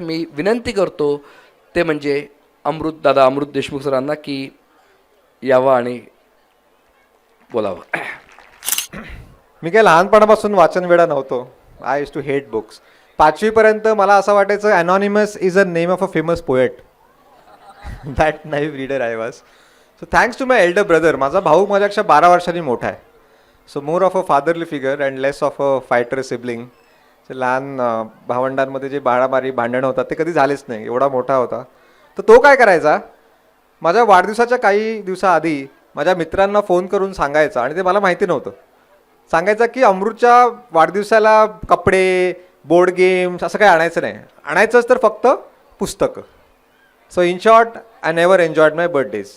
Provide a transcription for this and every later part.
मी विनंती करतो ते म्हणजे अमृत देशमुख सरांना की यावं आणि बोलावं. मी काय लहानपणापासून वाचन वेडा नव्हतो. I use to hate books. 5वीपर्यंत मला असं वाटायचं anonymous is a name of a famous poet. That naive reader I was. So thanks to my elder brother. माझा भाऊ माझ्यापेक्षा 12 वर्षांनी मोठा आहे. So more of a fatherly figure and less of a fighter sibling. लहान भावंडांमध्ये जे बाळाबारी भांडणं होतात ते कधी झालेच नाही. एवढा मोठा होता. तर तो काय करायचा, माझ्या वाढदिवसाच्या काही दिवसाआधी माझ्या मित्रांना फोन करून सांगायचा, आणि ते मला माहिती नव्हतं, सांगायचा की अमृतच्या वाढदिवसाला कपडे, बोर्ड गेम्स असं काही आणायचं नाही, आणायचंच तर फक्त पुस्तकं. So in short I never enjoyed my birthdays.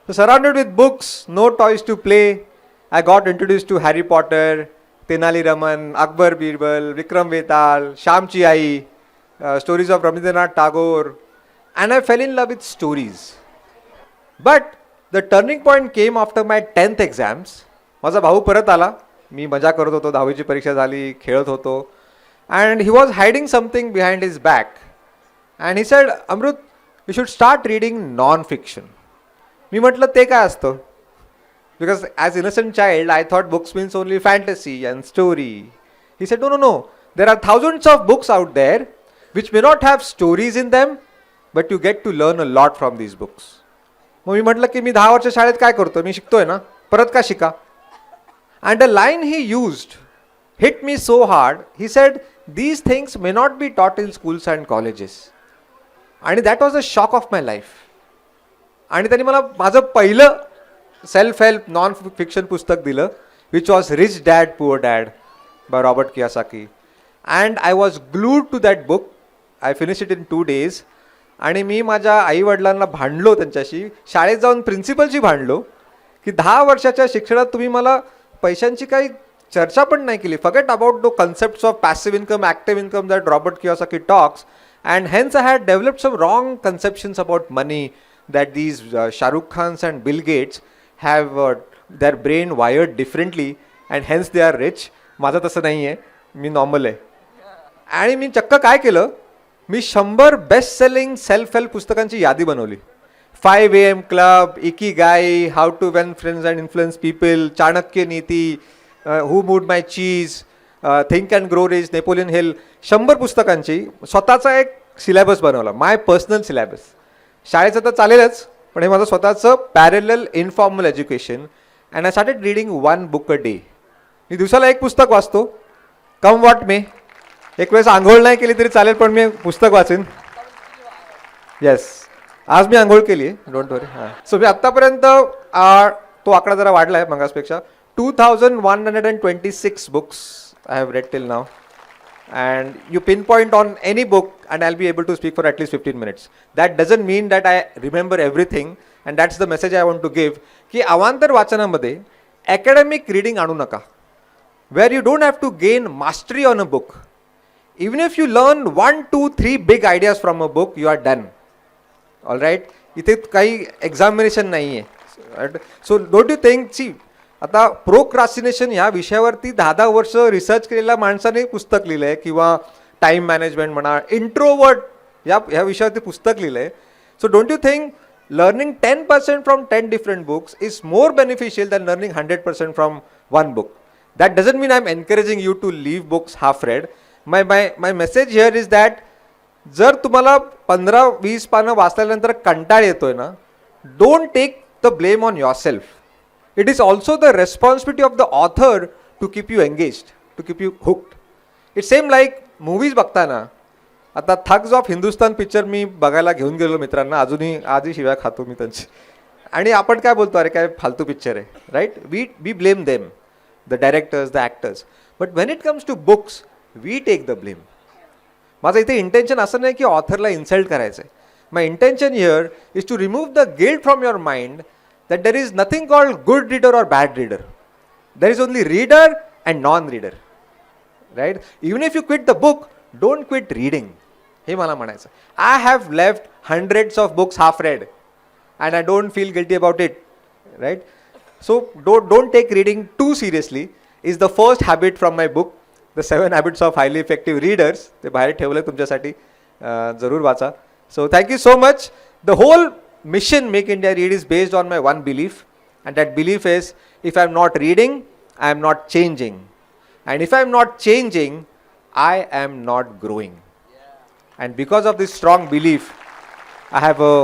So surrounded with books, no toys to play, I got introduced to Harry Potter, Tenali Raman, Akbar Birbal, Vikram Vetal, Shamchi Ai, stories of Rabindranath Tagore, and I fell in love with stories. But the turning point came after my 10th exams. माझा भाऊ परत आला, मी मजा करत होतो, 10वीची परीक्षा झाली, खेळत होतो, and he was hiding something behind his back. And he said, Amrut, you should start reading non-fiction. मी म्हटलं ते काय असतं, because as innocent child I thought books means only fantasy and story. He said no no no, there are thousands of books out there which may not have stories in them, but you get to learn a lot from these books. मग मी म्हटलं की मी 10 वर्ष शाळेत काय करतो, मी शिकतोय ना, परत का शिका. And the line he used hit me so hard. He said these things may not be taught in schools and colleges. आणि that was a shock of my life. आणि त्यांनी मला माझं पहिलं सेल्फ हेल्प नॉन फिक्शन पुस्तक दिलं, which was rich dad poor dad by Robert Kiyosaki. And I was glued to that book. I finish it in 2 days. आणि मी माझ्या आईवडिलांना भांडलो त्यांच्याशी, शाळेत जाऊन प्रिन्सिपलशी भांडलो की 10 वर्षाच्या शिक्षणात तुम्ही मला पैशांची काही चर्चा पण नाही केली. Forget about the concepts of passive income, active income that Robert Kiyosaki talks. And hence I had developed some wrong conceptions about money, that these Shah Rukh Khans and Bill Gates have their brain wired differently and hence they are rich. माझं तसं नाही आहे, मी normal आहे. आणि मी चक्क काय केलं, मी 100 बेस्ट सेलिंग सेल्फ हेल्प पुस्तकांची यादी बनवली. 5 AM club, Ikigai, how to win friends and influence people, Chanakya Niti, who moved my cheese, think and grow rich, Napoleon Hill, 100 पुस्तकांची स्वतःचा एक सिलेबस बनवला, माय पर्सनल सिलेबस. शाळेचं तर चालेलच, पण हे माझं स्वतःचं parallel informal education. And I started reading 1 book a day. मी दिवसाला एक पुस्तक वाचतो, कम वॉट मे. एक वेळेस आंघोळ नाही केली तरी चालेल, पण मी पुस्तक वाचेन. येस, आज मी आंघोळ केली आहे, डोंट वरी. हां, सो मी आत्तापर्यंत तो आकडा जरा वाढला आहे मगासपेक्षा. 2126 books I have red till now. And you pinpoint on any book and I'll be able to speak for at least 15 minutes. That doesn't mean that I remember everything, and that's the message I want to give. की अवांतर वाचनामध्ये academic reading आणू नका, where you don't have to gain mastery on a book. Even if you learn 1, 2, 3 big ideas from a book, you are done. All right? इथे काही examination नाही आहे. So don't you think, see, आता procrastination ह्या विषयावरती 10 वर्ष research केलेल्या माणसाने पुस्तक लिहिलं आहे, किंवा टाईम मॅनेजमेंट म्हणा, इंट्रोवर्ट ह्या विषयावरती पुस्तक लिहिलं आहे. So don't you think learning 10% from 10 different books is more beneficial than learning 100% from 1 book. That doesn't mean I am encouraging you to leave books half read. My message here is that जर तुम्हाला 15-20 पानं वाचल्यानंतर कंटाळ येतोय ना, don't take the blame on yourself. It is also the responsibility of the author to keep you engaged, to keep you hooked. It's same like movies बघताना. आता thugs of Hindustan picture मी बघायला घेऊन गेलो मित्रांना, आजही शिव्या खातो मी त्यांची. आणि आपण काय बोलतो, अरे काय फालतू पिक्चर आहे, right. We blame them, the directors, the actors. But when it comes to books we take the blame. माझं इथे इंटेन्शन असं नाही की ऑथरला इन्सल्ट करायचं आहे. My intention here is to remove the guilt from your mind that there is nothing called good reader or bad reader. There is only reader and non-reader, right? Even if you quit the book, don't quit reading. हे मला म्हणायचं. I have left hundreds of books half read and I don't feel guilty about it, right? So don't take reading too seriously is the first habit from my book. The 7 habits of highly effective readers ते बाहेर ठेवलं तुमच्यासाठी, जरूर वाचा. So thank you so much. The whole mission make India read is based on my one belief, and that belief is if I am not reading I am not changing, and if I am not changing I am not growing. And because of this strong belief, I have a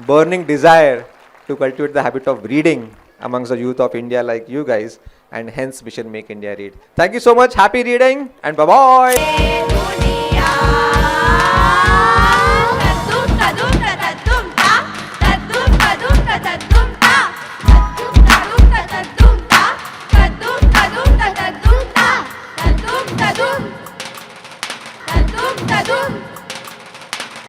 burning desire to cultivate the habit of reading amongst the youth of India like you guys, and hence Mission Make India Read. Thank you so much. Happy reading and bye-bye.